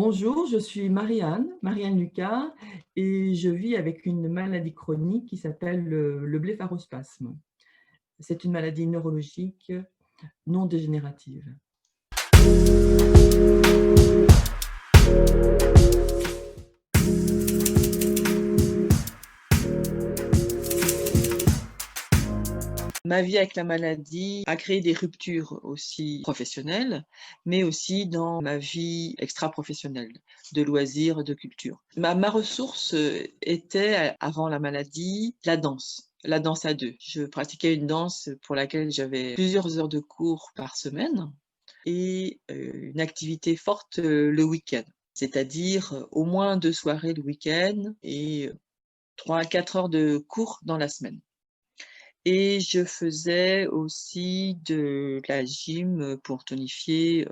Bonjour, je suis Marianne Lucas, et je vis avec une maladie chronique qui s'appelle le blépharospasme. C'est une maladie neurologique non dégénérative. Ma vie avec la maladie a créé des ruptures aussi professionnelles, mais aussi dans ma vie extra-professionnelle, de loisirs, de culture. Ma ressource était, avant la maladie, la danse. La danse à deux. Je pratiquais une danse pour laquelle j'avais plusieurs heures de cours par semaine et une activité forte le week-end. C'est-à-dire au moins 2 soirées le week-end et 3 à 4 heures de cours dans la semaine. Et je faisais aussi de la gym pour tonifier,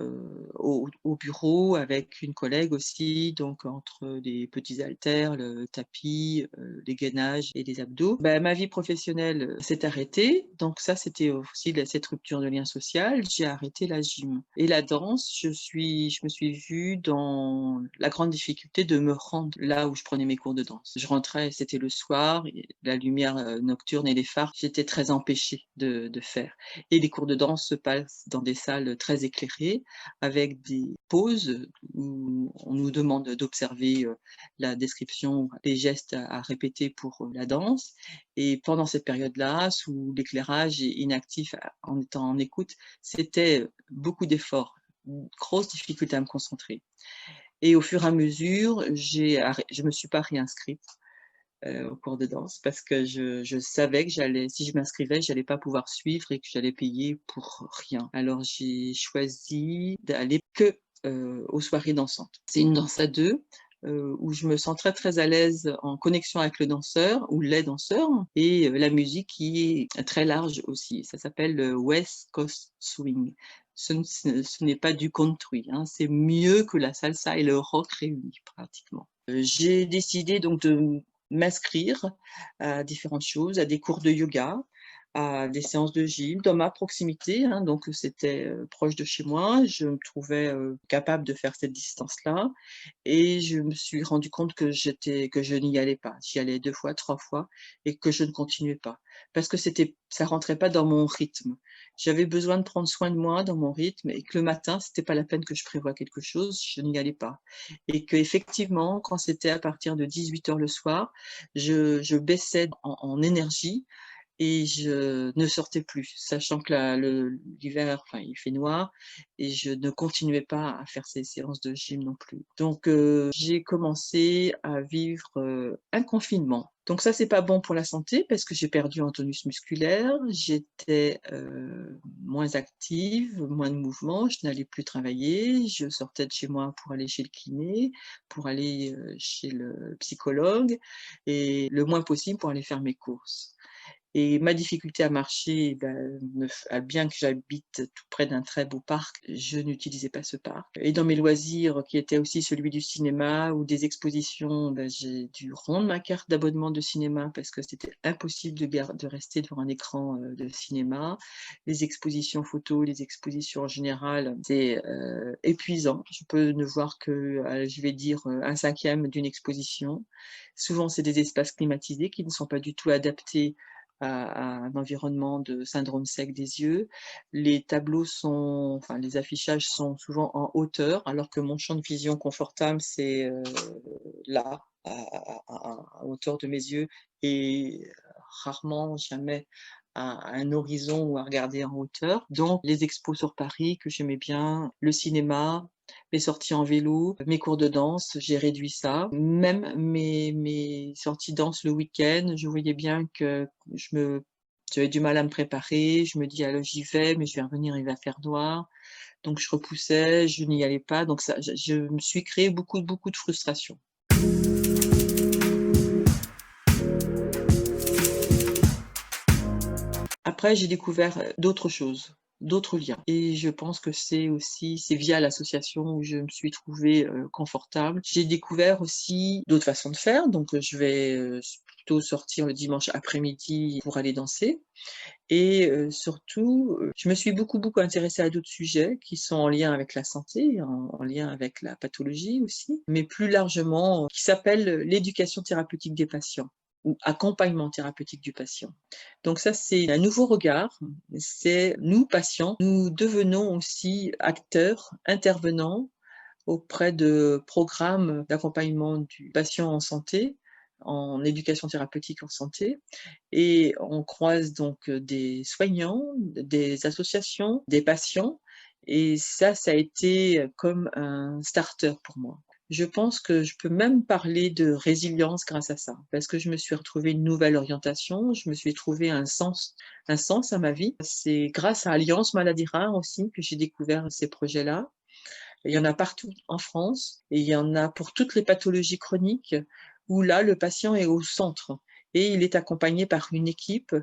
au bureau avec une collègue aussi, donc entre des petits haltères, le tapis, les gainages et les abdos. Ma vie professionnelle, s'est arrêtée, donc ça, c'était aussi cette rupture de lien social. J'ai arrêté la gym et la danse, je me suis vue dans la grande difficulté de me rendre là où je prenais mes cours de danse. Je rentrais, c'était le soir, et la lumière, nocturne et les phares, j'étais très empêchée de faire. Et les cours de danse se passent dans des salles très éclairées, avec des pauses où on nous demande d'observer, la description, les gestes à répéter pour, la danse. Et pendant cette période-là, sous l'éclairage et inactif, en étant en écoute, c'était, beaucoup d'efforts, une grosse difficulté à me concentrer. Et au fur et à mesure, je me suis pas réinscrite, au cours de danse parce que je savais que si je m'inscrivais, j'allais pas pouvoir suivre et que j'allais payer pour rien. Alors j'ai choisi d'aller que, aux soirées dansantes. C'est une danse à 2, où je me sens très, très à l'aise en connexion avec le danseur ou les danseurs, et la musique qui est très large aussi. Ça s'appelle le West Coast Swing. Ce n'est pas du country, hein, c'est mieux que la salsa et le rock réunis pratiquement. J'ai décidé donc de m'inscrire à différentes choses, à des cours de yoga, à des séances de gym dans ma proximité, hein, donc c'était, proche de chez moi. Je me trouvais, capable de faire cette distance-là, et je me suis rendu compte que je n'y allais pas. J'y allais 2 fois, 3 fois, et que je ne continuais pas. Parce que ça rentrait pas dans mon rythme. J'avais besoin de prendre soin de moi dans mon rythme, et que le matin, c'était pas la peine que je prévoie quelque chose, je n'y allais pas. Et qu'effectivement, quand c'était à partir de 18 heures le soir, je baissais en énergie, et je ne sortais plus, sachant que l'hiver, enfin, il fait noir, et je ne continuais pas à faire ces séances de gym non plus. Donc j'ai commencé à vivre, un confinement. Donc ça, c'est pas bon pour la santé parce que j'ai perdu en tonus musculaire, j'étais, moins active, moins de mouvement, je n'allais plus travailler, je sortais de chez moi pour aller chez le kiné, pour aller, chez le psychologue, et le moins possible pour aller faire mes courses. Et ma difficulté à marcher, bien que j'habite tout près d'un très beau parc, je n'utilisais pas ce parc. Et dans mes loisirs, qui étaient aussi celui du cinéma ou des expositions, j'ai dû rendre ma carte d'abonnement de cinéma parce que c'était impossible de rester devant un écran, de cinéma. Les expositions photos, les expositions en général, c'est, épuisant. Je peux ne voir que, je vais dire, 1/5 d'une exposition. Souvent, c'est des espaces climatisés qui ne sont pas du tout adaptés à un environnement de syndrome sec des yeux. Les affichages sont souvent en hauteur, alors que mon champ de vision confortable, c'est, là, à hauteur de mes yeux, et rarement, jamais à un horizon ou à regarder en hauteur. Donc les expos sur Paris que j'aimais bien, le cinéma, mes sorties en vélo, mes cours de danse, j'ai réduit ça. Même mes sorties danse le week-end, je voyais bien que j'avais du mal à me préparer. Je me dis: «Allez, j'y vais, mais je vais revenir, il va faire noir». Donc je repoussais, je n'y allais pas. Donc ça, je me suis créé beaucoup, beaucoup de frustration. Après, j'ai découvert, d'autres choses, d'autres liens, et je pense que c'est via l'association où je me suis trouvée, confortable. J'ai découvert aussi d'autres façons de faire, donc je vais, plutôt sortir le dimanche après-midi pour aller danser. Et surtout, je me suis beaucoup intéressée à d'autres sujets qui sont en lien avec la santé, en lien avec la pathologie aussi, mais plus largement, qui s'appelle l'éducation thérapeutique des patients ou accompagnement thérapeutique du patient. Donc ça, c'est un nouveau regard. C'est nous, patients, nous devenons aussi acteurs, intervenants auprès de programmes d'accompagnement du patient en santé, en éducation thérapeutique en santé, et on croise donc des soignants, des associations, des patients, et ça a été comme un starter pour moi. Je pense que je peux même parler de résilience grâce à ça, parce que je me suis retrouvée une nouvelle orientation, je me suis trouvé un sens à ma vie. C'est grâce à Alliance Maladies Rares aussi que j'ai découvert ces projets-là. Il y en a partout en France et il y en a pour toutes les pathologies chroniques où là, le patient est au centre et il est accompagné par une équipe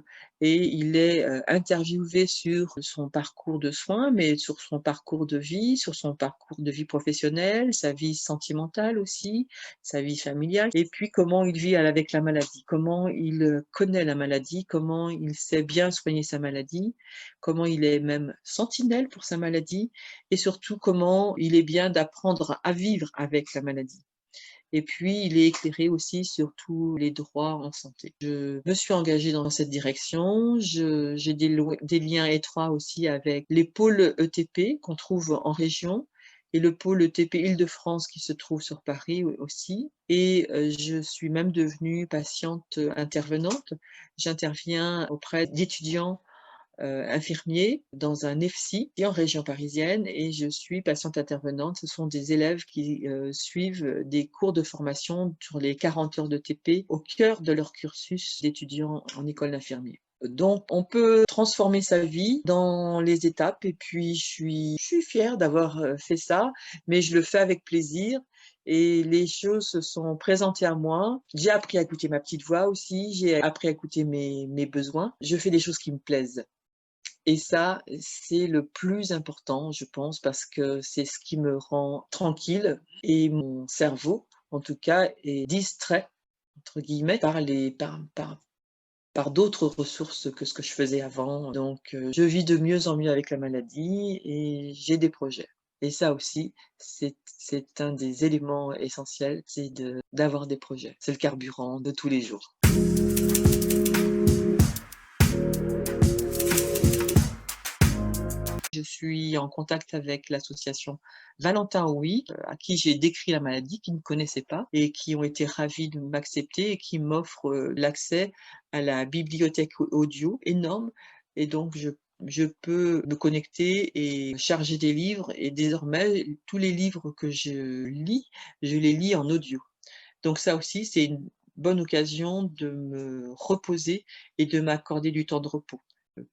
et il est interviewé sur son parcours de soins, mais sur son parcours de vie, sur son parcours de vie professionnelle, sa vie sentimentale aussi, sa vie familiale, et puis comment il vit avec la maladie, comment il connaît la maladie, comment il sait bien soigner sa maladie, comment il est même sentinelle pour sa maladie, et surtout comment il est bien d'apprendre à vivre avec la maladie. Et puis, il est éclairé aussi sur tous les droits en santé. Je me suis engagée dans cette direction. J'ai des liens étroits aussi avec les pôles ETP qu'on trouve en région et le pôle ETP Île-de-France qui se trouve sur Paris aussi. Et je suis même devenue patiente intervenante. J'interviens auprès d'étudiants infirmier dans un EFSI en région parisienne et je suis patiente intervenante. Ce sont des élèves qui suivent des cours de formation sur les 40 heures de TP au cœur de leur cursus d'étudiants en école d'infirmier. Donc, on peut transformer sa vie dans les étapes et puis je suis fière d'avoir fait ça, mais je le fais avec plaisir et les choses se sont présentées à moi. J'ai appris à écouter ma petite voix aussi, j'ai appris à écouter mes besoins. Je fais des choses qui me plaisent. Et ça, c'est le plus important, je pense, parce que c'est ce qui me rend tranquille et mon cerveau, en tout cas, est «distrait» entre guillemets par d'autres ressources que ce que je faisais avant. Donc je vis de mieux en mieux avec la maladie et j'ai des projets. Et ça aussi, c'est un des éléments essentiels, c'est d'avoir des projets. C'est le carburant de tous les jours. Je suis en contact avec l'association Valentin Oui, à qui j'ai décrit la maladie, qui ne connaissaient pas et qui ont été ravis de m'accepter et qui m'offrent, l'accès à la bibliothèque audio énorme et donc je peux me connecter et charger des livres et désormais tous les livres que je les lis en audio. Donc ça aussi, c'est une bonne occasion de me reposer et de m'accorder du temps de repos.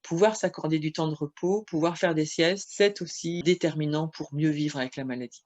Pouvoir s'accorder du temps de repos, pouvoir faire des siestes, c'est aussi déterminant pour mieux vivre avec la maladie.